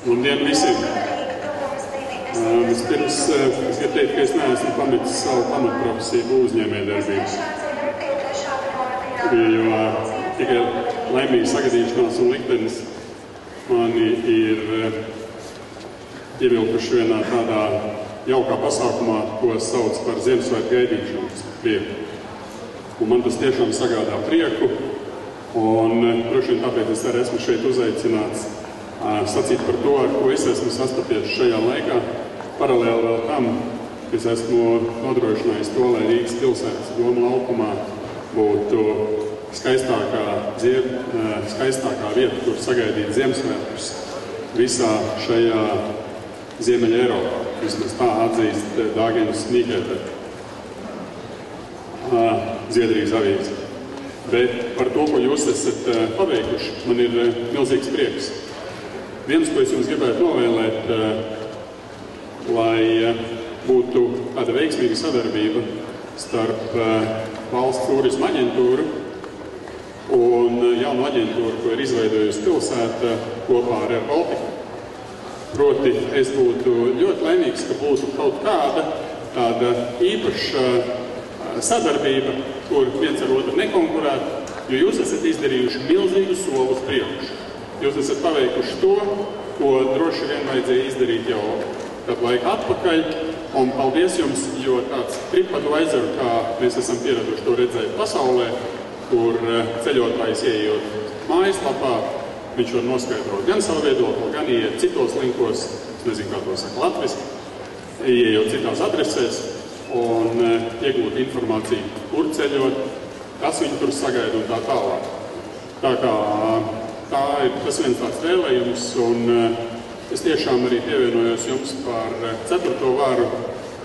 Labdien visiem! Vispirms es gribu teikt, ka es neesmu pametis savu pamatprofesiju uzņēmējdarbību. Jo tikai laimīga sagadīšanās un liktenis mani ir ievilkuši vienā tādā jaukā pasākumā, ko sauc par Ziemassvētku gaidīšanas prieku. Un man tas tiešām sagādā prieku, un droši vien tāpēc es arī esmu šeit uzaicināts sacīt par to, ar ko es esmu sastapies šajā laikā. Paralēli vēl tam, es esmu nodrošinājis to, lai Rīgas pilsētas doma laukumā būtu skaistākā vieta, kur sagaidīt Ziemassvētkus visā šajā Ziemeļa Eiropā. Vismaz tā atzīst Dāgenes Nīkētē, Zviedrijas avīze. Bet par to, ko jūs esat paveikuši, man ir milzīgs prieks. Viens, ko es jums gribētu novēlēt, lai būtu tāda veiksmīga sadarbība starp valsts turisma aģentūru un jaunu aģentūru, ko ir izveidojusi pilsēta kopā ar Air Baltica. Proti, es būtu ļoti laimīgs, ka būtu kaut kāda tāda īpaša sadarbība, kur viens ar otru nekonkurētu, jo jūs esat izdarījuši milzīgu soli uz priekšu. Jūs esat paveikuši to, ko droši vien vajadzēja izdarīt jau kādu laiku atpakaļ, un paldies jums, jo tāds TripAdvisor, kā mēs esam pieraduši to redzēt pasaulē, kur ceļotājs ieejot mājaslapā, viņš var noskaidrot gan savu viedokli, gan ieiet citos linkos, es nezinu, kā to saka latviski, ieejot citās adresēs un iegūt informāciju, kur ceļot, kas viņu tur sagaida un tā tālāk. Tā kā tā ir tas viens tāds vēlējums, un es tiešām arī pievienojos jums par 4. varu.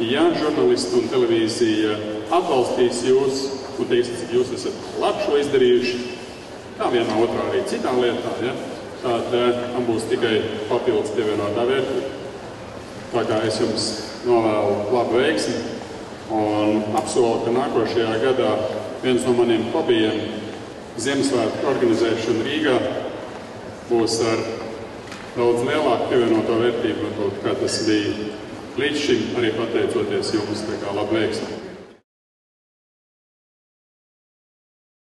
Ja žurnālisti un televīzija atbalstīs jūs un teiks, cik jūs esat labi šo izdarījuši, kā vienā otrā arī citā lietā, ja, tad tam būs tikai papildus pievienotā vērtība. Tā kā es jums novēlu labu veiksmi un apsolu, ka nākošajā gadā viens no maniem hobijiem Ziemassvētku organizēšana Rīgā būs ar daudz lielāku pievienoto vērtību, kā tas bija līdz šim, arī pateicoties jums. Tā kā labu veiksmi!